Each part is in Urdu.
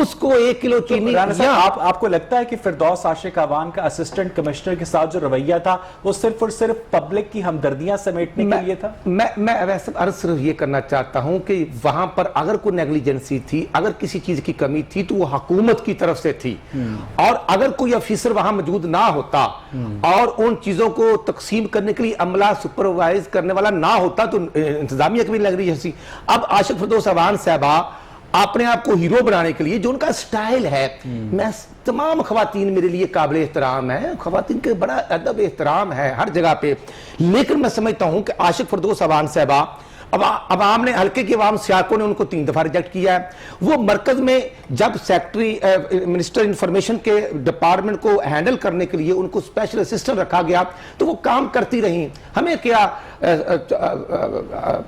اس کو 1 کلو چینی رانا صاحب آپ کو لگتا ہے کہ فردوس عاشق اعوان کا اسسٹنٹ کمشنر کے ساتھ جو رویہ تھا وہ صرف اور صرف پبلک کی ہمدردیاں سمیٹنے کے لیے تھا؟ میں ویسے عرض صرف یہ کرنا چاہتا ہوں کہ وہاں پر اگر کوئی نیگلیجنسی تھی، اگر کسی چیز کی کمی تھی تو وہ حکومت کی طرف سے تھی، اور اگر کوئی افیسر وہاں موجود نہ ہوتا اور ان چیزوں کو تقسیم کرنے کے لیے عملہ سپروائز کرنے والا نہ ہوتا تو انتظامیہ کی بھی نیگلیجنسی۔ اب عاشق فردوس اعوان صاحبہ اپنے آپ کو ہیرو بنانے کے لیے جو ان کا سٹائل ہے، میں تمام خواتین میرے لیے قابل احترام ہیں، خواتین کے بڑا ادب احترام ہے ہر جگہ پہ، لیکن میں سمجھتا ہوں کہ عاشق فردوس اعوان صاحبہ عوام نے، ہلکے کی عوام سیاقوں نے ان کو 3 دفعہ ریجیکٹ کیا ہے۔ وہ مرکز میں جب سیکٹری منسٹر انفارمیشن کے ڈپارٹمنٹ کو ہینڈل کرنے کے لیے ان کو اسپیشل اسسٹنٹ رکھا گیا تو وہ کام کرتی رہیں۔ ہمیں کیا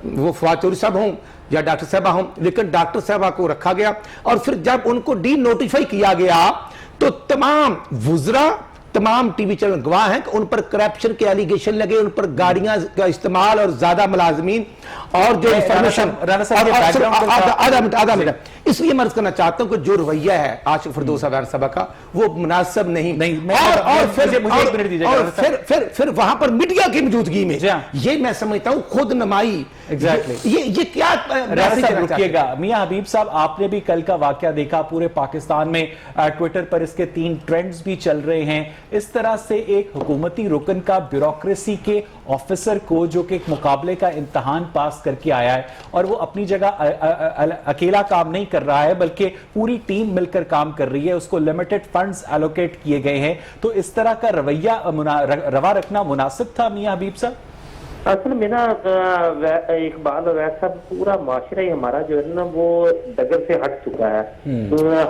وہ فواد چودھری صاحب ہوں یا ڈاکٹر صاحبہ ہوں، لیکن ڈاکٹر صاحبہ کو رکھا گیا، اور پھر جب ان کو ڈی نوٹیفائی کیا گیا تو تمام وزراء، تمام ٹی وی چینل گواہ ہیں کہ ان پر کرپشن کے ایلیگیشن لگے، ان پر گاڑیاں کا استعمال اور زیادہ ملازمین اور جو انفارمیشن۔ آدھا منٹ اس لیے میں عرض کرنا چاہتا ہوں کہ جو رویہ ہے عاشق فردوس اعوان صاحبہ کا وہ مناسب نہیں، اور پھر وہاں پر میڈیا کی موجودگی میں یہ میں سمجھتا ہوں خود نمائی، یہ کیا۔ رکیے گا میاں حبیب صاحب، آپ نے بھی کل کا واقعہ دیکھا، پورے پاکستان میں ٹویٹر پر اس کے 3 ٹرینڈز بھی چل رہے ہیں۔ اس طرح سے ایک حکومتی رکن کا بیوروکریسی کے آفیسر کو جو کہ ایک مقابلے کا امتحان پاس کر کے آیا ہے اور وہ اپنی جگہ اکیلا کام نہیں کر رہا ہے بلکہ پوری ٹیم مل کر کام کر رہی ہے، اس کو لمیٹڈ فنڈز ایلوکیٹ کیے گئے ہیں، تو اس طرح کا رویہ روا رکھنا مناسب تھا میاں حبیب صاحب؟ اصل میں نا اقبال اویس صاحب، پورا معاشرہ ہی ہمارا جو ہے نا وہ ڈگر سے ہٹ چکا ہے۔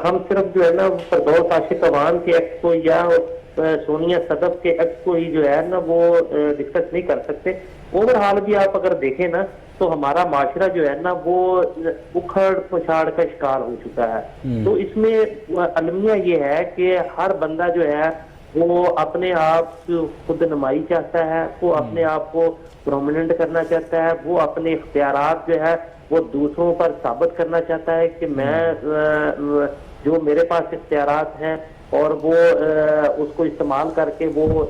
ہم صرف جو ہے نا فردوس عاشق اعوان کے ایکٹ کو یا سونیا صدف کے ایکٹ کو ہی جو ہے نا وہ ڈسکس نہیں کر سکتے۔ اوورحال بھی آپ اگر دیکھیں نا تو ہمارا معاشرہ جو ہے نا وہ اکھڑ پچھاڑ کا شکار ہو چکا ہے۔ تو اس میں المیہ یہ ہے کہ ہر بندہ جو ہے وہ اپنے آپ خود نمائی چاہتا ہے، وہ اپنے آپ کو پرومیننٹ کرنا چاہتا ہے، وہ اپنے اختیارات جو ہے وہ دوسروں پر ثابت کرنا چاہتا ہے کہ میں جو میرے پاس اختیارات ہیں، اور وہ اس کو استعمال کر کے وہ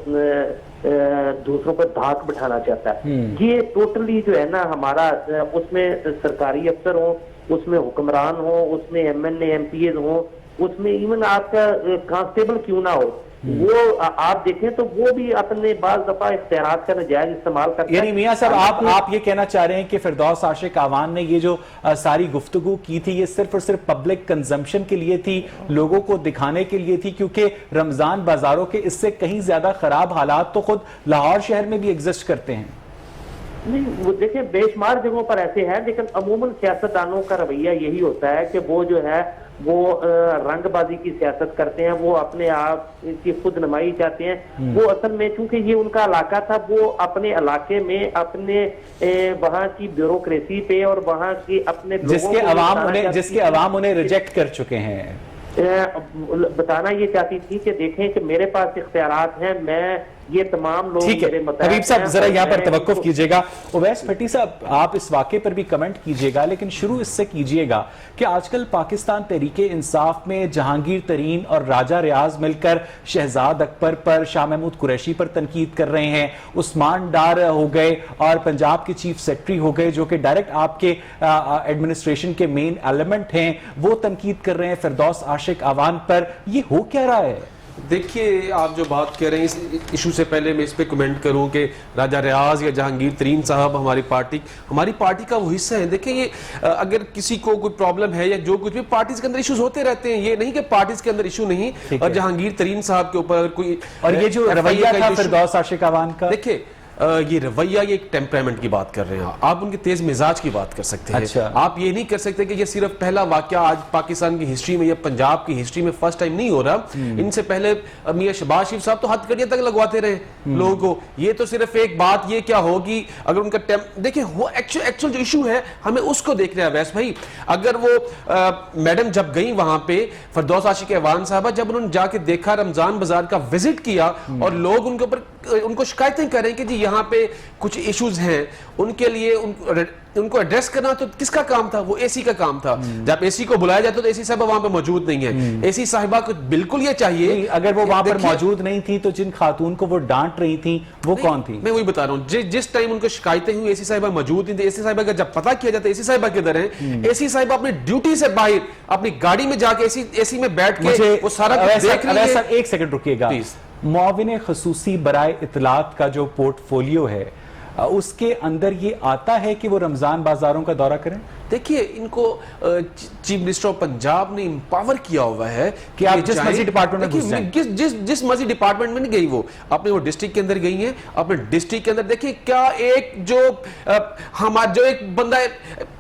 دوسروں پر دھاک بٹھانا چاہتا ہے۔ یہ ٹوٹلی جو ہے نا ہمارا، اس میں سرکاری افسر ہوں، اس میں حکمران ہوں، اس میں M N A M P As ہوں، اس میں ایون آپ کا کانسٹیبل کیوں نہ ہو، وہ آپ دیکھیں تو وہ بھی اپنے بعض دفعہ اختیارات کا ناجائز استعمال کرتا ہے۔ یعنی میاں صاحب آپ یہ کہنا چاہ رہے ہیں کہ فردوس عاشق اعوان نے یہ جو ساری گفتگو کی تھی یہ صرف اور صرف پبلک کنزمپشن کے لیے تھی، لوگوں کو دکھانے کے لیے تھی، کیونکہ رمضان بازاروں کے اس سے کہیں زیادہ خراب حالات تو خود لاہور شہر میں بھی ایگزسٹ کرتے ہیں؟ نہیں، وہ دیکھیں بے شمار جگہوں پر ایسے ہیں، لیکن عموماً سیاستدانوں کا رویہ یہی ہوتا ہے کہ وہ جو ہے وہ رنگ بازی کی سیاست کرتے ہیں، وہ اپنے آپ کی خود نمائی چاہتے ہیں۔ وہ اصل میں چونکہ یہ ان کا علاقہ تھا، وہ اپنے علاقے میں اپنے وہاں کی بیوروکریسی پہ اور وہاں کی اپنے جس کے عوام انہیں ریجیکٹ کر چکے ہیں، بتانا یہ چاہتی تھی کہ دیکھیں کہ میرے پاس اختیارات ہیں، میں یہ تمام لوگ میرے متحد ہیں۔ حبیب صاحب ذرا یہاں پر توقف کیجئے گا، اویس بھٹی صاحب آپ اس واقعے پر بھی کمنٹ کیجئے گا، لیکن شروع اس سے کیجئے گا کہ آج کل پاکستان تحریک انصاف میں جہانگیر ترین اور راجہ ریاض مل کر شہزاد اکبر پر، شاہ محمود قریشی پر تنقید کر رہے ہیں، عثمان ڈار ہو گئے اور پنجاب کے چیف سیکرٹری ہو گئے جو کہ ڈائریکٹ آپ کے ایڈمنسٹریشن کے مین ایلیمنٹ ہیں، وہ تنقید کر رہے ہیں فردوس عاشق اعوان پر۔ یہ ہو کیا رہا ہے؟ دیکھیے آپ جو بات کہہ رہے ہیں اس ایشو سے پہلے میں اس پہ کمنٹ کروں کہ راجہ ریاض یا جہانگیر ترین صاحب ہماری پارٹی کا وہ حصہ ہے۔ دیکھیں یہ اگر کسی کو کوئی پرابلم ہے یا جو کچھ بھی، پارٹیز کے اندر ایشوز ہوتے رہتے ہیں، یہ نہیں کہ پارٹیز کے اندر ایشو نہیں، اور جہانگیر ترین صاحب کے اوپر کوئی، اور یہ جو رویہ تھا فردوس عاشق اعوان کا، دیکھیں یہ رویہ، یہ ایک ٹیمپرامنٹ کی بات کر رہے ہیں آپ، ان کے تیز مزاج کی بات کر سکتے ہیں۔ آپ یہ نہیں کر سکتے کہ یہ صرف پہلا واقعہ آج پاکستان کی ہسٹری میں یا پنجاب کی ہسٹری میں فرسٹ ٹائم نہیں ہو رہا، ان سے پہلے میاں شہباز شریف صاحب تو ہتھ کڑیاں تک لگواتے رہے لوگوں کو۔ یہ تو صرف ایک بات یہ کیا ہوگی اگر ان کا دیکھیں وہ ایکچوئل جو ایشو ہے ہمیں اس کو دیکھ رہے ہیں ویس بھائی۔ اگر وہ میڈم جب گئی وہاں پہ فردوس عاشق اعوان صاحبہ، جب انہوں نے جا کے دیکھا، رمضان بازار کا وزٹ کیا اور لوگ ان کے اوپر ان کو شکایتیں کریں کہ جی یہاں پہ کچھ ایشوز ہیں, ان کے لیے ان کو ایڈریس کرنا تو کس کا کام تھا؟ وہ اے سی کا کام تھا. جب اے سی کو بلایا جاتا تو اے سی صاحبہ وہاں پہ موجود نہیں ہے. اے سی صاحبہ کو بالکل یہ چاہیے, اگر وہ وہاں پر موجود نہیں تھی تو جن خاتون کو وہ ڈانٹ رہی تھیں وہ کون تھی؟ میں وہی بتا رہا ہوں, جس ٹائم ان کو شکایتیں ہوئی اے سی صاحبہ موجود نہیں تھی. اے سی صاحبہ کا جب پتہ کیا جاتا ہے اے سی صاحبہ کدھر ہیں, اے سی صاحبہ اپنی ڈیوٹی سے باہر اپنی گاڑی میں جا کے اے سی میں بیٹھ کے وہ سارا کچھ دیکھ رہی ہے. ایک سیکنڈ رکیے گا. معاون خصوصی برائے اطلاعات کا جو پورٹ فولیو ہے اس کے اندر یہ آتا ہے کہ وہ رمضان بازاروں کا دورہ کریں؟ دیکھیے ان کو چیف منسٹر آف پنجاب نے امپاور کیا ہوا ہے کہ آپ جس مرضی ڈپارٹمنٹ میں گھس جائیں. جس مرضی ڈپارٹمنٹ میں نہیں گئی, وہ اپنے وہ ڈسٹرکٹ کے اندر گئی ہیں. اپنے ڈسٹرکٹ کے اندر دیکھیں کیا ایک جو ایک بندہ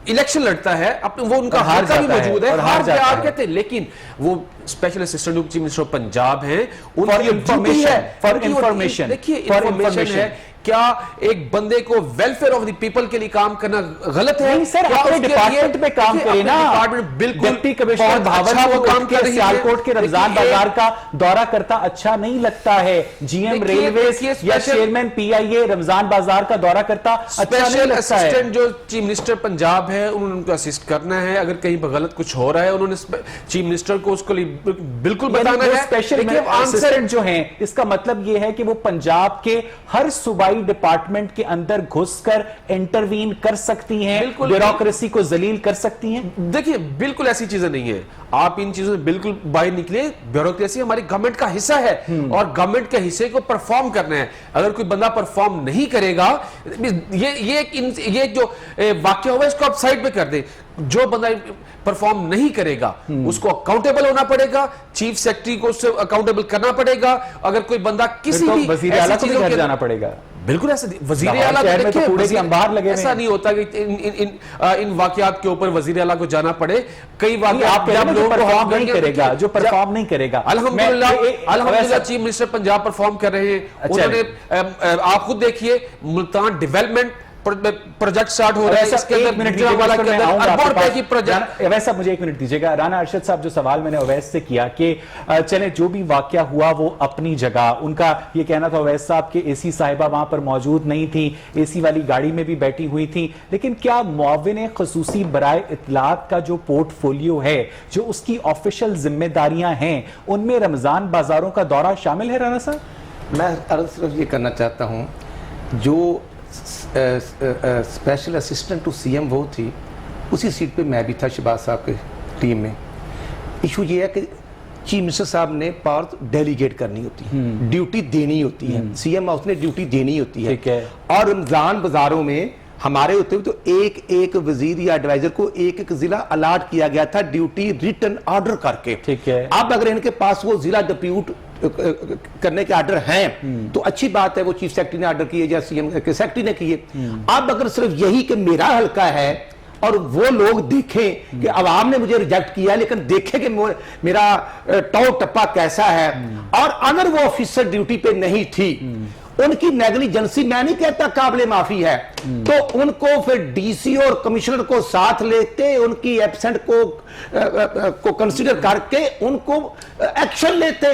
الیکشن لڑتا ہے وہ ان کا حلقہ بھی موجود ہے, ہار جا کہتے ہیں, لیکن وہ special assistant chief minister of Punjab ہیں. ان کی ڈیوٹی ہے فار انفارمیشن. دیکھیے انفارمیشن ہے, کیا ایک بندے کو ویلفیئر آف دی پیپل کے لیے کام کرنا غلط ہے؟ نہیں سر, اپنے ڈپارٹمنٹ میں کام کرے نا. ڈپٹی کمشنر بھاون کو کام کر سیالکوٹ کے رمضان بازار کا دورہ کرتا اچھا نہیں لگتا ہے. جی ایم ریلویز یا چیئرمین پی آئی اے رمضان بازار کا دورہ کرتا اچھا نہیں لگتا ہے. اسسٹنٹ جو چیف منسٹر پنجاب ہے انہوں نے ان کو اسسٹ کرنا ہے. اگر کہیں پر غلط کچھ ہو رہا ہے انہوں نے چیف منسٹر کو اس کو بالکل بتانا ہے. اسپیشل اسسٹنٹ جو ہیں اس کا مطلب یہ ہے کہ وہ پنجاب کے ہر صوبائی ڈپارٹمنٹ کے اندر گھس کر انٹروین کر سکتی ہیں, بیوروکریسی کو ذلیل کر سکتی ہیں. دیکھیے بالکل ایسی چیزیں نہیں ہیں, آپ ان چیزوں سے بالکل باہر نکلے. بیوروکریسی ہماری گورنمنٹ کا حصہ ہے اور گورنمنٹ کے حصے کو پرفارم کرنا ہے. اگر کوئی بندہ پرفارم نہیں کرے گا, یہ جو واقعہ ہوا ہے اس کو آپ سائڈ پہ کر دیں. جو بندہ پرفارم نہیں کرے گا اس کو اکاؤنٹیبل ہونا پڑے گا, چیف سیکرٹری کو اس سے اکاؤنٹیبل کرنا پڑے گا. اگر کوئی بندہ کسی بھی وزیر اعلیٰ کو بھی گھر جانا پڑے گا. بالکل ایسا وزیر اعلیٰ ایسا نہیں ہوتا کہ ان واقعات کے اوپر وزیر اعلیٰ کو جانا پڑے. کئی واقعات پرفارم نہیں کرے گا, جو پرفارم نہیں کرے گا. الحمدللہ چیف منسٹر پنجاب پرفارم کر رہے ہیں. انہوں نے آپ خود دیکھیے ملتان ڈیولپمنٹ پروجیکٹ سٹارٹ ہو رہا ہے. اس کے اندر اویس صاحب مجھے ایک منٹ دیجیے گا. رانا ارشد صاحب جو سوال میں نے اویس سے کیا کہ چلیں جو بھی واقعہ ہوا وہ اپنی جگہ, ان کا یہ کہنا تھا اویس صاحب کہ اے سی صاحبہ وہاں پر موجود نہیں تھی, اے سی والی گاڑی میں بھی بیٹھی ہوئی تھی. لیکن کیا معاون خصوصی برائے اطلاعات کا جو پورٹ فولیو ہے, جو اس کی آفیشل ذمہ داریاں ہیں, ان میں رمضان بازاروں کا دورہ شامل ہے؟ رانا صاحب میں عرض صرف یہ کرنا چاہتا ہوں, جو special assistant to C M وہ تھی, اسی سیٹ پہ میں بھی تھا شہباز صاحب کے ٹیم میں. ایشو یہ ہے کہ چیف منسٹر صاحب نے پاور ڈیلیگیٹ کرنی ہوتی ہے, ڈیوٹی دینی ہوتی ہے, سی ایم ہاؤس نے ڈیوٹی دینی ہوتی ہے. اور رمضان بازاروں میں ہمارے ہوتے ہوئے تو ایک وزیر یا ایڈوائزر کو ایک ضلع الاٹ کیا گیا تھا ڈیوٹی ریٹن آرڈر کر کے. اب اگر ان کے پاس وہ ضلع ڈپیوٹ کرنے کے آرڈر ہیں تو اچھی بات ہے, وہ چیف سیکرٹری نے آرڈر کیے یا سی ایم کے سیکرٹری نے کیے. اب اگر صرف یہی کہ میرا حلقہ ہے اور وہ لوگ دیکھیں کہ عوام نے مجھے ریجیکٹ کیا لیکن دیکھیں کہ میرا ٹاؤ ٹپا کیسا ہے, اور اگر وہ آفیسر ڈیوٹی پہ نہیں تھی, ان کی نیگلیجنسی میں نہیں کہتا قابل معافی ہے, تو ان کو پھر ڈی سی اور کمشنر کو ساتھ لیتے, ان کی ایبسنٹ کو کنسیڈر کر کے ان کو ایکشن لیتے.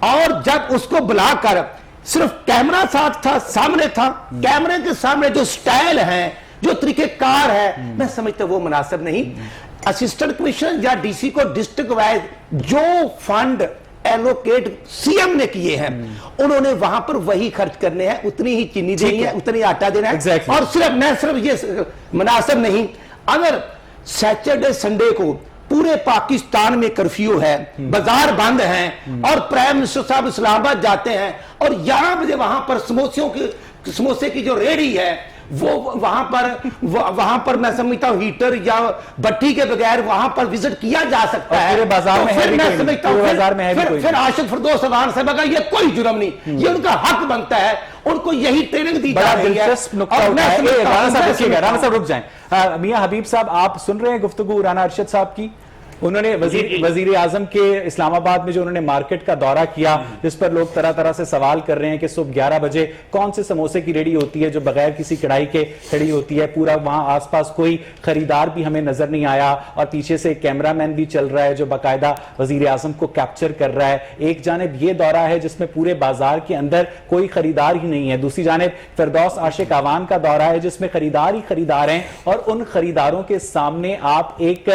اور جب اس کو بلا کر صرف کیمرہ ساتھ تھا, سامنے تھا, کیمرے کے سامنے جو سٹائل ہے, جو طریقہ کار ہے, میں سمجھتا وہ مناسب نہیں. اسسٹنٹ کمشنر یا ڈی سی کو ڈسٹرکٹ وائز جو فنڈ ایلوکیٹ سی ایم نے کیے ہیں, انہوں نے وہاں پر وہی خرچ کرنے ہیں, اتنی ہی چینی دینی ہے, اتنی آٹا دینا ہے. اور صرف یہ مناسب نہیں, اگر سیٹرڈے سنڈے کو پورے پاکستان میں کرفیو ہے, بازار بند ہیں, اور پرائم منسٹر صاحب اسلام آباد جاتے ہیں اور 11 بجے وہاں پر سموسے کی جو ریڑھی ہے وہ وہاں پر میں سمجھتا ہوں ہیٹر یا بٹی کے بغیر وہاں پر وزٹ کیا جا سکتا ہے. پھر عاشق فردوس افغان صاحب کا یہ کوئی جرم نہیں, یہ ان کا حق بنتا ہے, ان کو یہی ٹریننگ دی جا رہی ہے. رانا صاحب رک جائیں. میاں حبیب صاحب آپ سن رہے ہیں گفتگو رانا ارشد صاحب کی؟ انہوں نے وزیر اعظم کے اسلام آباد میں جو انہوں نے مارکیٹ کا دورہ کیا جس پر لوگ طرح طرح سے سوال کر رہے ہیں کہ صبح 11 بجے کون سے سموسے کی ریڈی ہوتی ہے جو بغیر کسی کڑھائی کے کھڑی ہوتی ہے, پورا وہاں آس پاس کوئی خریدار بھی ہمیں نظر نہیں آیا, اور پیچھے سے کیمرہ مین بھی چل رہا ہے جو باقاعدہ وزیر اعظم کو کیپچر کر رہا ہے. ایک جانب یہ دورہ ہے جس میں پورے بازار کے اندر کوئی خریدار ہی نہیں ہے, دوسری جانب فردوس عاشق آوان کا دورہ ہے جس میں خریدار ہی خریدار ہیں, اور ان خریداروں کے سامنے آپ ایک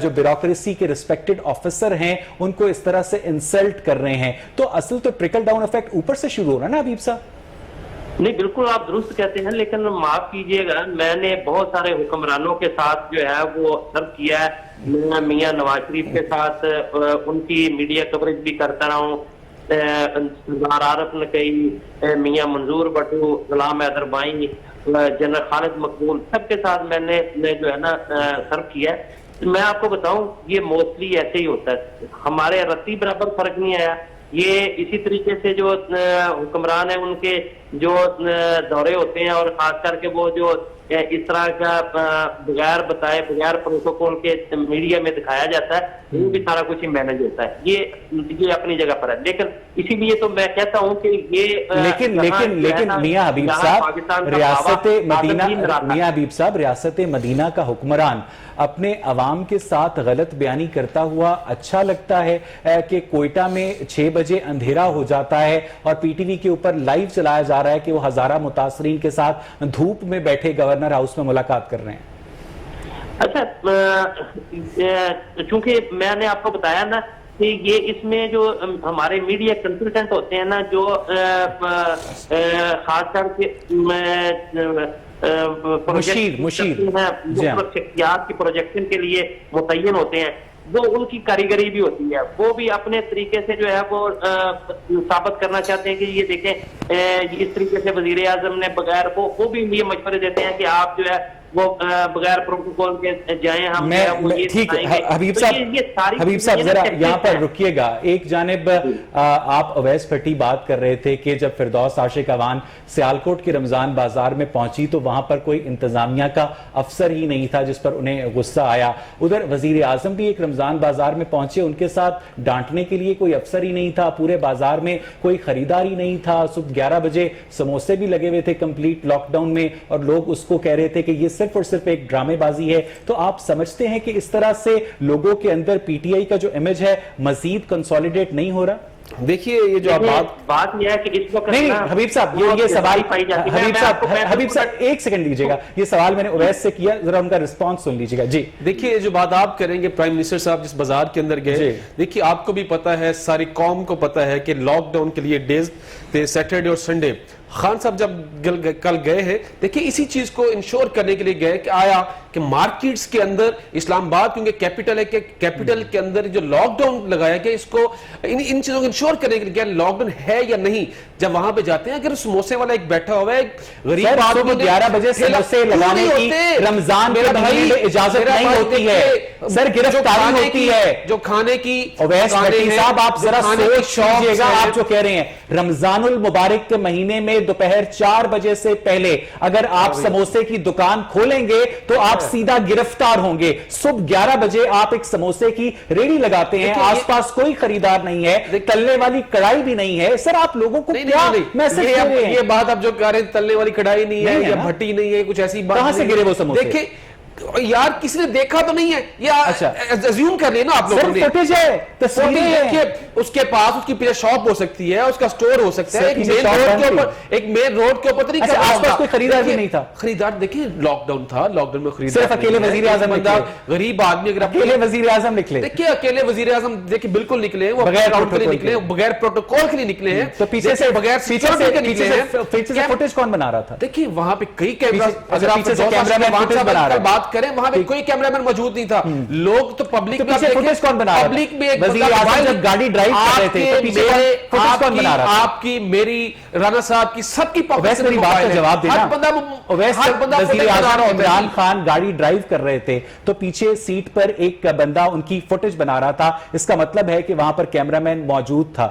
جو بیوروکریسی کے ریسپیکٹڈ آفیسر ہیں ان کو اس طرح سے انسلٹ کر رہے ہیں. تو اصل تو ٹرکل ڈاؤن ایفیکٹ اوپر سے شروع ہو رہا ہے نا حبیب صاحب؟ نہیں بالکل آپ درست کہتے ہیں, لیکن معاف کیجئے گا, میں نے بہت سارے حکمرانوں کے ساتھ جو ہے وہ سرو کیا ہے. میں میاں نواز شریف کے ساتھ ان کی میڈیا کوریج بھی کرتا رہا ہوں, سردار عارف نقی, میاں منظور بٹو, غلام حیدر بائی, جنرل خالد مقبول, سب کے ساتھ میں نے جو ہے نا سرو کیا ہے. میں آپ کو بتاؤں یہ موسٹلی ایسے ہی ہوتا ہے, ہمارے رتی برابر فرق نہیں آیا. یہ اسی طریقے سے جو حکمران ہیں ان کے جو دورے ہوتے ہیں, اور خاص کر کے وہ جو اس طرح کا بغیر بتائے بغیر پروٹوکول کے میڈیا میں دکھایا جاتا ہے, وہ بھی سارا کچھ ہی مینج ہوتا ہے. یہ اپنی جگہ پر ہے, لیکن اسی لیے تو میں کہتا ہوں کہ یہ لیکن میاں حبیب صاحب ریاست مدینہ کا حکمران اپنے عوام کے ساتھ غلط بیانی کرتا ہوا اچھا لگتا ہے کہ کوئٹہ میں 6 بجے اندھیرا ہو جاتا ہے اور پی ٹی وی کے اوپر لائیو چلایا جا رہا ہے کہ وہ ہزارہ متاثرین کے ساتھ دھوپ میں بیٹھے گورنر ہاؤس میں ملاقات کر رہے ہیں. اچھا, چونکہ میں نے آپ کو بتایا نا کہ یہ اس میں جو ہمارے میڈیا کنسلٹنٹ ہوتے ہیں نا, جو خاص کر کے شخصیات کی پروجیکشن کے لیے متعین ہوتے ہیں, وہ ان کی کاریگری بھی ہوتی ہے. وہ بھی اپنے طریقے سے جو ہے وہ ثابت کرنا چاہتے ہیں کہ یہ دیکھیں اس طریقے سے وزیر اعظم نے بغیر وہ بھی یہ مشورے دیتے ہیں کہ آپ جو ہے وہ بغیر پروٹوکول کے جائیں. ہم ٹھیک ہے حبیب صاحب ذرا یہاں پر رکیے گا. ایک جانب آپ اویس بھٹی بات کر رہے تھے کہ جب فردوس عاشق آوان سیالکوٹ کے رمضان بازار میں پہنچی تو وہاں پر کوئی انتظامیہ کا افسر ہی نہیں تھا جس پر انہیں غصہ آیا. ادھر وزیر اعظم بھی ایک رمضان بازار میں پہنچے, ان کے ساتھ ڈانٹنے کے لیے کوئی افسر ہی نہیں تھا, پورے بازار میں کوئی خریدار ہی نہیں تھا. صبح 11 بجے سموسے بھی لگے ہوئے تھے کمپلیٹ لاک ڈاؤن میں, اور لوگ اس کو کہہ رہے تھے کہ یہ صرف اور صرف ایک ڈرامے بازی ہے. تو آپ سمجھتے ہیں کہ اس طرح سے لوگوں کے اندر پی ٹی آئی کا جو امیج ہے مزید کنسولیڈیٹ نہیں ہو رہا؟ دیکھیے یہ جو بات یہ ہے کہ اس وقت نہیں حبیب صاحب یہ سوال حبیب صاحب ایک سیکنڈ لیجئے گا, یہ سوال میں نے اویس سے کیا, ذرا ان کا رسپانس سن لیجئے گا. جی دیکھیے یہ جو بات آپ کریں گے پرائم منسٹر صاحب جس بازار کے اندر گئے, دیکھیے آپ کو بھی پتا ہے, ساری قوم کو پتا ہے کہ لاک ڈاؤن کے لیے ڈیز تھے سیٹرڈے اور سنڈے. خان صاحب جب کل گئے ہیں, دیکھیں اسی چیز کو انشور کرنے کے لیے گئے کہ آیا کہ مارکیٹس کے اندر اسلام آباد کیونکہ کیپٹل ہے, کہ کیپٹل کے اندر جو لاک ڈاؤن لگایا گیا اس کو ان چیزوں کو انشور کرنے کے لیے لاک ڈاؤن ہے یا نہیں. جب وہاں پہ جاتے ہیں, اگر سموسے والا ایک بیٹھا ہوا ہے غریب آدمی, 11 بجے سموسے لگانے کی رمضان کے مہینے میں اجازت نہیں ہوتی ہے سر, گرفتاری ہوتی ہے جو کھانے کی. اویس بھٹی صاحب آپ ذرا سوچ لیجیے گا, آپ جو کہہ رہے ہیں رمضان المبارک کے مہینے میں دوپہر 4 بجے سے پہلے اگر آپ سموسے کی دکان کھولیں گے تو آپ سیدھا گرفتار ہوں گے. صبح 11 بجے آپ ایک سموسے کی ریڑھی لگاتے ہیں, آس پاس کوئی خریدار نہیں ہے, تلنے والی کڑھائی بھی نہیں ہے. سر آپ لوگوں کو کیا میسج دے رہے ہیں؟ یہ بات آپ جو کہہ رہے ہیں تلنے والی کڑھائی نہیں ہے یا بھٹی نہیں ہے, کچھ ایسی بات. کہاں سے گرے وہ سموسے؟ دیکھیں یار کسی نے دیکھا تو نہیں ہے, یا ازیوم کر لیں نا آپ لوگوں نے. فوٹیج ہے, تصویریں ہیں. اس کے پاس اس کی پیچھے شاپ ہو سکتی ہے, اس کا سٹور ہو سکتا ہے, ایک مین روڈ کے اوپر تو نہیں کر رہا. آس پاس کوئی خریدار بھی نہیں تھا. خریدار دیکھیں لاک ڈاؤن تھا, لاک ڈاؤن میں خریدار صرف اکیلے وزیر اعظم نکلے, غریب آدمی اگر اکیلے وزیر اعظم نکلے. دیکھیں اکیلے وزیر اعظم دیکھیں بالکل نکلے ہیں, وہ بغیر پروٹوکول کے لیے نکلے ہیں. تو پیچھے سے بغیر سیکورٹی کے نکلے ہیں. پیچھے سے فوٹیج کون بنا رہا تھا؟ دیکھیں وہاں پہ کئی کیمرہ, اگر آپ کیمرہ بات کریں وہاں پہ کوئی کیمرہ مین موجود نہیں تھا. لوگ تو پبلک میں فوٹیج کون بنا رہا تھا؟ پبلک میں وزیر اعظم جب گاڑی ڈرائیو کر رہے تھے تو پیچھے فوٹیج کون بنا رہا تھا؟ آپ کی, میری, رانا صاحب کی, سب کی اویس میری بات کا جواب دینا. اویس وزیر اعظم عمران خان گاڑی ڈرائیو کر رہے تھے تو پیچھے سیٹ پر ایک بندہ ان کی فوٹیج بنا رہا تھا, اس کا مطلب ہے کہ وہاں پر کیمرہ مین موجود تھا.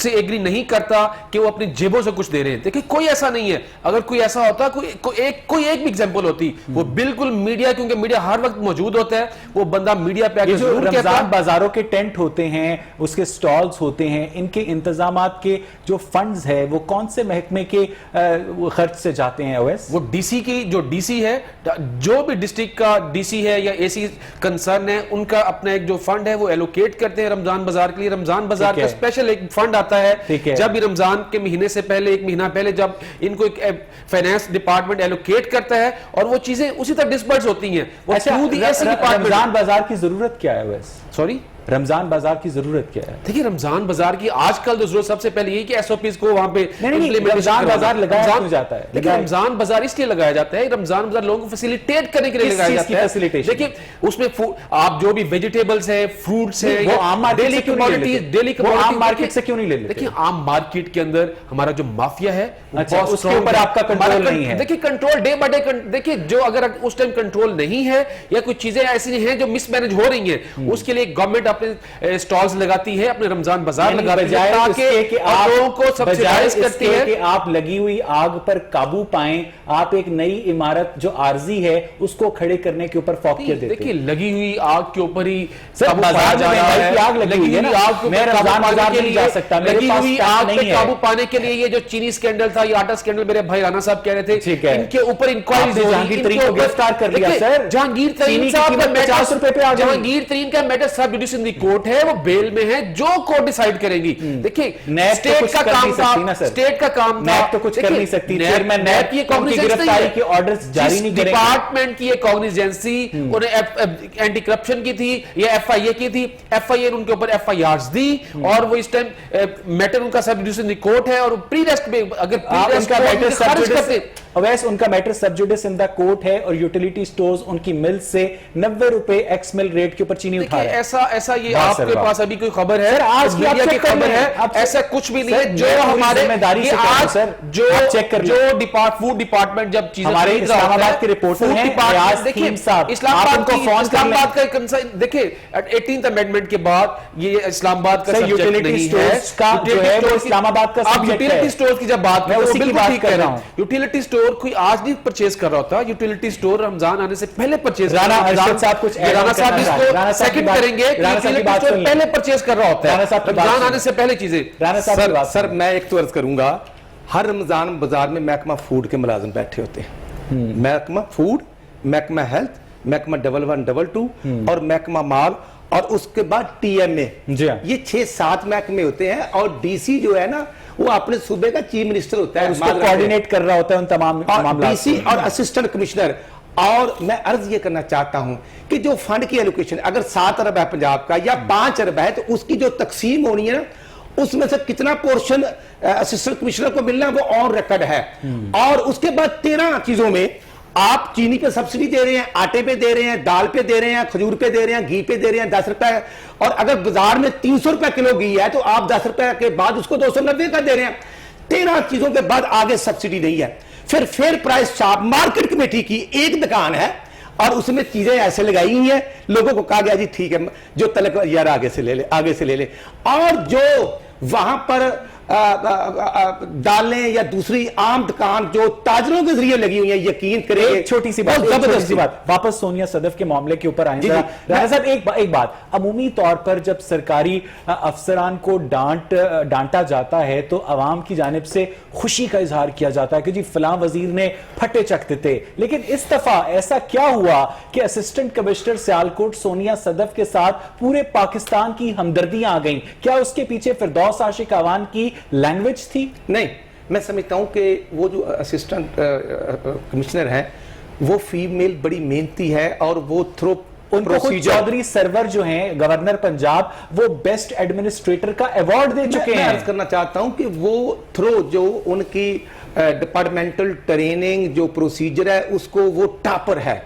سے ایگری نہیں کرتا کہ وہ اپنی جیبوں سے کچھ دے رہے ہیں. دیکھیں کوئی ایسا نہیں ہے. اگر کوئی ایسا ہوتا, کوئی ایک بھی ایگزامپل ہوتی, وہ بالکل میڈیا, کیونکہ میڈیا ہر وقت موجود ہوتا ہے, وہ بندہ میڈیا پہ آگے ضرور کہتا ہے. رمضان بازاروں کے ٹینٹ ہوتے ہیں, اس کے سٹالز ہوتے ہیں, ان کے انتظامات کے جو فنڈز ہے وہ کون سے محکمے کے خرچ سے جاتے ہیں؟ اویس, وہ ڈی سی کی, جو ڈی سی ہے, جو بھی ڈسٹرکٹ کا ڈی سی ہے یا اے سی کنسرن ہے, ان کا اپنا ایک جو فنڈ ہے وہ ایلوکیٹ کرتے ہیں رمضان بازار کے لیے. رمضان بازار کا اسپیشل ایک فنڈ آتا ہے جب بھی رمضان کے مہینے سے پہلے, ایک مہینہ پہلے, جب ان کو ایک فائنانس ڈپارٹمنٹ ایلوکیٹ کرتا ہے اور وہ چیزیں اسی طرح ڈسبرس ہوتی ہیں. رمضان بازار کی ضرورت کیا ہے اویس؟ سوری, رمضان بازار کی ضرورت کیا ہے؟ دیکھیے رمضان بازار کی آج کل جو ضرورت سب سے پہلے یہ کہ ایس او پیز کو وہاں پہ رمضان بازار لگایا کیوں جاتا ہے؟ دیکھیں رمضان بازار اس لیے لگایا جاتا ہے, رمضان بازار لوگوں کو فیسیلیٹیٹ کرنے کے لیے لگایا جاتا ہے. دیکھیں اس میں آپ جو بھی ویجیٹیبلز ہیں, فروٹس ہیں, وہ عام مارکیٹ سے کیوں نہیں لے لیتے؟ دیکھیں عام مارکیٹ کے اندر ہمارا جو مافیا ہے اس کے اوپر آپ کا کنٹرول نہیں ہے. دیکھیں کنٹرول ڈے بائی ڈے, دیکھیں جو اگر اس ٹائم کنٹرول نہیں ہے یا کچھ چیزیں ایسی ہیں جو مس مینج ہو رہی ہیں, اس کے لیے گورنمنٹ اپنے سٹالز لگاتی ہے, اپنے رمضان بازار لگاتی ہے تاکہ لوگوں کو سبسیڈائز کرتی ہے کہ آپ لگی ہوئی آگ پر قابو پائیں, آپ ایک نئی عمارت جو عارضی ہے اس کو کھڑے کرنے کے اوپر فوقیت دیتے ہیں. دیکھیں لگی ہوئی آگ کے اوپر ہی بازار جا رہا ہے, آگ لگی ہوئی ہے نا, میں رمضان بازار نہیں جا سکتا, لگی ہوئی آگ پہ قابو پانے کے لیے یہ جو چینی سکینڈل تھا, یہ آٹا سکینڈل, میرے بھائی رانا صاحب کہہ رہے تھے ان کے اوپر انکوائریز ہو رہی ہیں. جہانگیر ترین کو گرفتار کر لیا سر. جہانگیر ترین صاحب کا میٹر, جہانگیر ترین کا metre sub جوڈیس in the court ہے, وہ بیل میں ہے, جو کورٹ ڈیسائیڈ کرے گی. دیکھیں اسٹیٹ کا کام تھا, اسٹیٹ کا کام تھا, نیب تو کچھ کر نہیں سکتی, چیئرمین نیب کی گرفتاری کے آرڈرز جاری نہیں کریں. ڈپارٹمنٹ کی ایک کاگنیزنسی انہیں اینٹی کرپشن کی تھی یا ایف آئی اے کی تھی, ایف آئی اے نے ان کے اوپر ایف آئی آرز دی اور وہ اس ٹائم میٹر ان کا سب جوڈیس ان دی کورٹ ہے. اور پری ریسٹ میں اگر پری ریسٹ کا میٹر خارج کرتے, اویس ان کا metre sub جوڈیس in the court ہے اور یوٹیلیٹی سٹورز ان کی مل سے 90 روپے ایکس مل ریٹ کے اوپر چینی اٹھا رہے ہیں. ایسا یہ آپ کے پاس ابھی کوئی خبر ہے, آج میڈیا کی خبر ہے, ایسا کچھ بھی نہیں ہے. جو ہمارے جو فوڈ ڈپارٹمنٹ جب چیزیں ہمارے اسلام آباد کے رپورٹر ہیں ریاض خیم صاحب, اسلام آباد کا دیکھیں 18th امینڈمنٹ کے بعد یہ اسلام آباد کا سبجیکٹ نہیں ہے, اسلام آباد کا آپ یوٹیلیٹی سٹورز کی جب بات کریں, بالکل ٹھیک کہہ رہا ہوں. یوٹیلیٹی سٹور کوئی آج نہیں پرچیز کر رہا ہوتا, یوٹیلیٹی سٹور رمضان آنے سے پہلے پرچیز, رانا صاحب کچھ رانا صاحب اس کو سیکنڈ کریں گے, یوٹیلیٹی سٹور پہلے پرچیز کر رہا ہوتا ہے رمضان آنے سے پہلے چیزیں. سر میں ایک تو عرض کروں گا, ہر رمضان بازار میں محکمہ فوڈ کے ملازم بیٹھے ہوتے ہیں, محکمہ فوڈ, محکمہ ہیلتھ, محکمہ 1122 اور محکمہ مال, اور اس کے بعد ٹی ایم اے. یہ 6-7 محکمے ہوتے ہیں, اور ڈی سی جو ہے نا وہ اپنے صوبے کا چیف منسٹر ہوتا ہے, اس کو کوارڈینیٹ کر رہا ہوتا ہے ان تمام معاملات. ڈی سی اور اسسٹنٹ کمشنر. اور میں عرض یہ کرنا چاہتا ہوں کہ جو فنڈ کی ایلوکیشن اگر 7 ارب ہے پنجاب کا یا 5 ارب ہے, تو اس کی جو تقسیم ہونی ہے نا, اس میں سے کتنا پورشن اسسٹنٹ کمشنر کو ملنا وہ آن ریکارڈ ہے. اور اس کے بعد 13 چیزوں میں آپ چینی پہ سبسڈی دے رہے ہیں, آٹے پہ دے رہے ہیں, دال پہ دے رہے ہیں, کھجور پہ دے رہے ہیں, گھی پہ دے رہے ہیں 10 روپے, اور اگر بازار میں 300 روپے کلو گھی ہے تو آپ 10 روپے کے بعد اس کو 290 کا دے رہے ہیں. 13 چیزوں کے بعد آگے سبسڈی نہیں ہے. پھر fair price shop market committee کی ایک دکان ہے, اور اس میں چیزیں ایسے لگائی ہوئی ہیں, لوگوں کو کہا گیا جی ٹھیک ہے جو تلک یار آگے سے لے لے. اور جو وہاں پر ڈالیں یا دوسری عام دکان جو تاجروں کے ذریعے لگی ہوئی ہیں, یقین کریں ایک چھوٹی سی بات واپس سونیا صدف کے معاملے کے اوپر آئیں. رانا صاحب ایک بات, عمومی طور پر جب سرکاری افسران کو ڈانٹا جاتا ہے تو عوام کی جانب سے خوشی کا اظہار کیا جاتا ہے کہ جی فلاں وزیر نے پھٹے چکتے تھے, لیکن اس دفعہ ایسا کیا ہوا کہ اسسٹنٹ کمشنر سیالکوٹ سونیا صدف کے ساتھ پورے پاکستان کی ہمدردیاں آ گئیں؟ کیا اس کے پیچھے فردوس عاشق آوان کی لینگویج تھی؟ نہیں, میں سمجھتا ہوں کہ وہ جو اسسٹنٹ کمشنر ہیں وہ فیمیل بڑی محنتی ہے, اور وہ تھرو ان کو خود چودھری سرور جو ہیں گورنر پنجاب, وہ بیسٹ ایڈمنسٹریٹر کا ایوارڈ دے چکے ہیں. میں عرض کرنا چاہتا ہوں کہ وہ تھرو جو ان کی ڈپارٹمنٹل ٹریننگ جو پروسیجر ہے اس کو وہ ٹاپر ہے,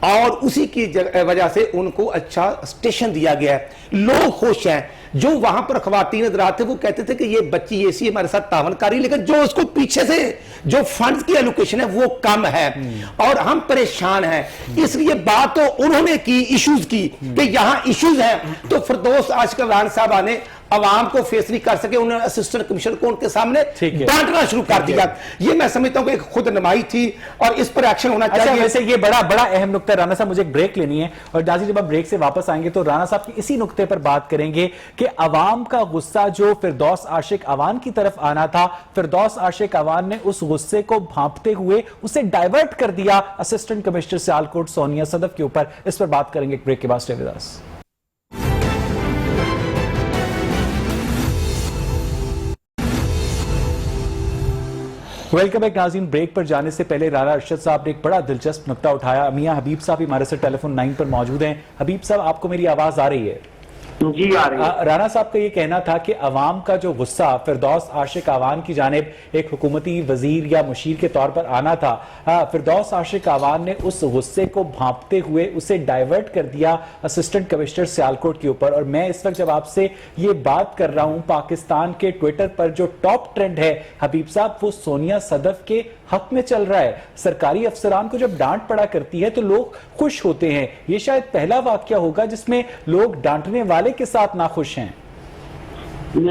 اور اسی کی وجہ سے ان کو اچھا اسٹیشن دیا گیا ہے. لوگ خوش ہیں. جو وہاں پر خواتین حضرات تھے وہ کہتے تھے کہ یہ بچی ایسی ہمارے ساتھ تعاون کاری, لیکن جو اس کو پیچھے سے جو فنڈز کی ایلوکیشن ہے وہ کم ہے, اور ہم پریشان ہیں. اس لیے بات تو انہوں نے کی ایشوز کی کہ یہاں ایشوز ہیں, تو فردوس عاشق آوان صاحب نے عوام کو فیس نہیں کر سکے, انہوں نے اسسٹنٹ کمشنر کو ان کے سامنے ڈانٹنا شروع کر دیا. یہ میں سمجھتا ہوں کہ ایک خود نمائی تھی اور اس پر ایکشن ہونا چاہیے. ویسے یہ بڑا اہم نقطہ ہے. رانا صاحب مجھے ایک بریک لینی ہے, اور ناظرین جب آپ بریک سے واپس آئیں گے تو رانا صاحب کی اسی نقطے پر بات کریں گے کہ عوام کا غصہ جو فردوس عاشق اعوان کی طرف آنا تھا, فردوس عاشق اعوان نے اس غصے کو بھانپتے ہوئے اسے ڈائیورٹ کر دیا اسسٹنٹ کمشنر سیالکوٹ سونیا صدف کے اوپر. اس پر بات کریں گے ایک بریک کے بعد. Stay with us. Welcome back ناظرین. بریک پر جانے سے پہلے رانا ارشد صاحب نے ایک بڑا دلچسپ نقطہ اٹھایا. میاں حبیب صاحب ہمارے سے ٹیلی فون 9 پر موجود ہیں. حبیب صاحب, آپ کو میری آواز آ رہی ہے؟ جی آ رہی ہے. رانا صاحب کا یہ کہنا تھا کہ عوام کا جو غصہ فردوس عاشق اعوان کی جانب ایک حکومتی وزیر یا مشیر کے طور پر آنا تھا, فردوس عاشق اعوان نے اس غصے کو بھانپتے ہوئے اسے ڈائیورٹ کر دیا اسسٹنٹ کمشنر سیالکوٹ کے اوپر. اور میں اس وقت جب آپ سے یہ بات کر رہا ہوں, پاکستان کے ٹویٹر پر جو ٹاپ ٹرینڈ ہے حبیب صاحب وہ سونیا صدف کے حق میں چل رہا ہے. سرکاری افسران کو جب ڈانٹ پڑا کرتی ہے تو لوگ خوش ہوتے ہیں. یہ شاید پہلا واقعہ ہوگا جس میں لوگ ڈانٹنے والے کے ساتھ ناخوش ہیں.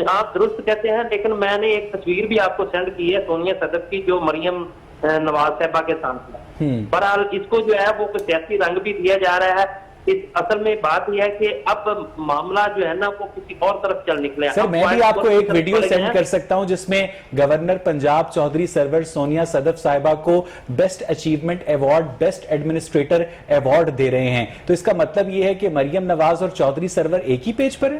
آپ درست کہتے ہیں, لیکن میں نے ایک تصویر بھی آپ کو سینڈ کی ہے سونیا صدف کی, جو مریم نواز صاحبہ کے ساتھ ہے. بہرحال اس کو جو ہے وہ سیاسی رنگ بھی دیا جا رہا ہے. اصل میں بات یہ ہے کہ اب معاملہ جو ہے نا وہ کسی اور طرف چل نکلے. سر میں بھی آپ کو ایک ویڈیو سینڈ کر سکتا ہوں جس میں گورنر پنجاب چودھری سرور سونیا صدف صاحبہ کو best achievement award, best administrator award دے رہے ہیں. تو اس کا مطلب یہ ہے کہ مریم نواز اور چودھری سرور ایک ہی پیج پر ہے.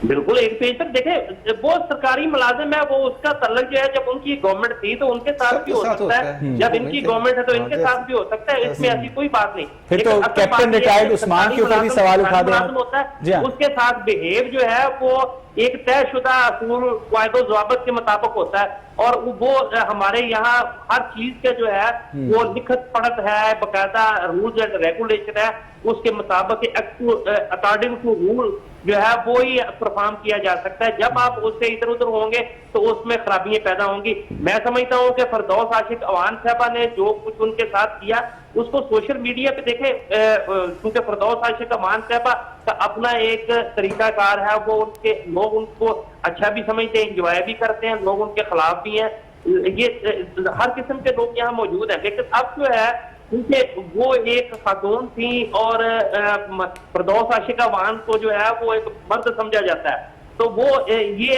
بالکل ایک پیج پر. دیکھیں وہ سرکاری ملازم ہے, وہ اس کا تعلق جو ہے جب ان کی گورنمنٹ تھی تو ان کے ساتھ بھی ہو سکتا ہے, جب ان کی گورنمنٹ ہے تو ان کے ساتھ بھی ہو سکتا ہے. اس میں ایسی کوئی بات نہیں. پھر تو کیپٹن ریٹائرڈ عثمان کے اوپر بھی سوال اٹھا دیں. اس کے ساتھ بہیو جو ہے وہ ایک طے شدہ اصول قواعد و ضوابط کے مطابق ہوتا ہے, اور وہ ہمارے یہاں ہر چیز کے جو ہے وہ لکھت پڑھت ہے, باقاعدہ رولز اینڈ ریگولیشن ہے, اس کے مطابق اکارڈنگ ٹو رول جو ہے وہی پرفارم کیا جا سکتا ہے. جب آپ اس سے ادھر ادھر ہوں گے تو اس میں خرابیاں پیدا ہوں گی. میں سمجھتا ہوں کہ فردوس عاشق اعوان صاحبہ نے جو کچھ ان کے ساتھ کیا اس کو سوشل میڈیا پہ دیکھیں, کیونکہ فردوس عاشق اعوان صاحبہ کا اپنا ایک طریقہ کار ہے, وہ ان کے لوگ ان کو اچھا بھی سمجھتے ہیں, انجوائے بھی کرتے ہیں, لوگ ان کے خلاف بھی ہیں. یہ ہر قسم کے لوگ یہاں موجود ہیں. لیکن اب جو ہے کیونکہ وہ ایک خاتون تھی اور فردوس عاشق اعوان کو جو ہے وہ ایک مرد سمجھا جاتا ہے, تو وہ یہ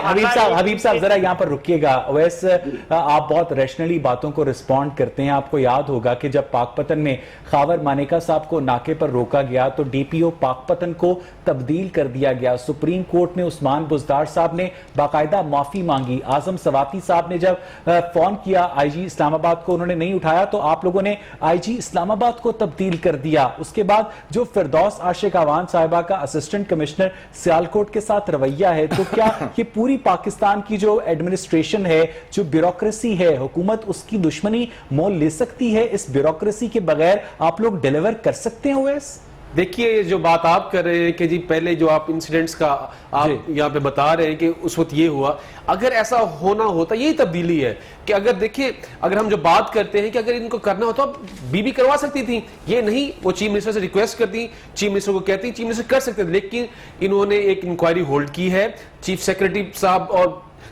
حبیب صاحب ذرا یہاں پر رکیے گا. اویس آپ بہت ریشنلی باتوں کو رسپونڈ کرتے ہیں. آپ کو یاد ہوگا کہ جب پاک پتن میں خاور مانیکا صاحب کو ناکے پر روکا گیا تو ڈی پی او پاک پتن کو تبدیل کر دیا گیا. سپریم کورٹ میں عثمان بزدار صاحب نے باقاعدہ معافی مانگی. اعظم سواتی صاحب نے جب فون کیا آئی جی اسلام آباد کو, انہوں نے نہیں اٹھایا تو آپ لوگوں نے آئی جی اسلام آباد کو تبدیل کر دیا. اس کے بعد جو فردوس عاشق اعوان صاحبہ کا اسسٹنٹ کمشنر سیالکوٹ کے ساتھ رویہ ہے, تو کیا یہ پوری پاکستان کی جو ایڈمنسٹریشن ہے, جو بیوروکریسی ہے, حکومت اس کی دشمنی مول لے سکتی ہے؟ اس بیوروکریسی کے بغیر آپ لوگ ڈیلیور کر سکتے ہیں اویس؟ دیکھیے جو بات آپ کر رہے ہیں کہ جی پہلے جو آپ انسیڈنٹس کا آپ یہاں پہ بتا رہے ہیں کہ اس وقت یہ ہوا, اگر ایسا ہونا ہوتا, یہی تبدیلی ہے کہ اگر دیکھیں اگر ہم جو بات کرتے ہیں کہ اگر ان کو کرنا ہوتا بی بی کروا سکتی تھی, یہ نہیں, وہ چیف منسٹر سے ریکویسٹ کرتی, چیف منسٹر کو کہتی, چیف منسٹر کر سکتے تھے, لیکن انہوں نے ایک انکوائری ہولڈ کی ہے. چیف سیکرٹری صاحب اور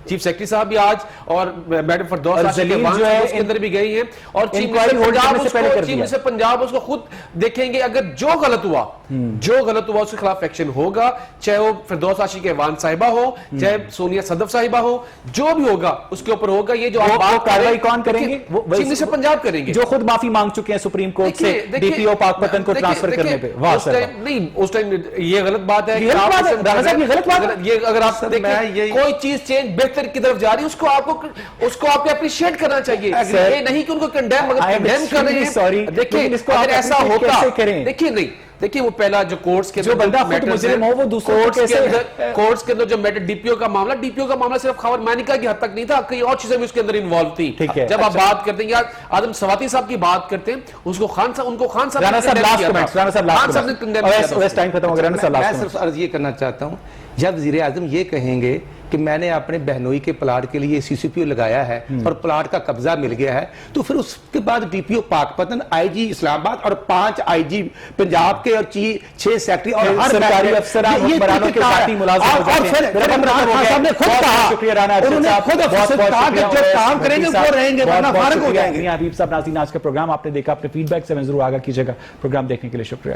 چیف سیکرٹری صاحب بھی آج اور میڈم فردوس عاشق اعوان اس کے اندر بھی گئی ہیں, اور چیف منسٹر پنجاب اس کو خود دیکھیں گے. اگر جو غلط ہوا اس کے خلاف ایکشن ہوگا, چاہے وہ فردوس عاشق اعوان صاحبہ ہو, چاہے سونیا صدف صاحبہ ہو, جو بھی ہوگا اس کے اوپر ہوگا. یہ جو آپ کارروائی کون کریں گے؟ چیف منسٹر پنجاب کریں گے, جو خود معافی مانگ چکے ہیں سپریم کورٹ سے ڈی پی او پاک پتن کو ٹرانسفر کرنے پہ. نہیں, اس ٹائم یہ غلط بات ہے. یہ اگر آپ کوئی چیز چینج بہتر کی طرف جا رہی ہے اس کو آپ کو اپریشیٹ کرنا چاہیے, یہ نہیں کہ ان کو کنڈیم کر رہے ہیں. دیکھیں اگر ایسا ہوتا, دیکھیں نہیں, دیکھیں وہ پہلا جو کورٹس کے جو بندہ خود مجرم ہو وہ دوسروں کورٹس کے اندر جو میٹر ڈی پی او کا معاملہ صرف خاور مانیکا کی حد تک نہیں تھا, کئی اور چیزیں بھی اس کے اندر انوالو تھی. جب آپ بات کرتے ہیں یا اعظم سواتی صاحب کی بات کرتے ہیں, ان کو خان صاحب میں صرف عرض یہ کرنا چاہتا ہوں, جب وزیر اعظم یہ کہیں گے کہ میں نے اپنے بہنوئی کے پلاٹ کے لیے CCPO لگایا ہے اور پلاٹ کا قبضہ مل گیا ہے, تو پھر اس کے بعد DPO پاک پتن, IG اسلام آباد اور 5 IG پنجاب کے اور 6 سیکٹری اور ہر سرکاری افسران حکمرانوں کے ساتھی ملازم ہو جاتے ہیں. اور پھر عمران خان صاحب نے خود کہا, شکریہ رانا ارشد انہوں نے صاحب, خود افسر سے کہا کہ جو کام کریں گے وہ رہیں گے, ورنہ فارغ ہو جائیں گے. حبیب صاحب, ناظرین آج کا پروگرام آپ نے دیکھا, اپنے فیڈ بیک سے میں ضرور آگاہ کیجیے گا. پروگرام دیکھنے کے لیے شکریہ.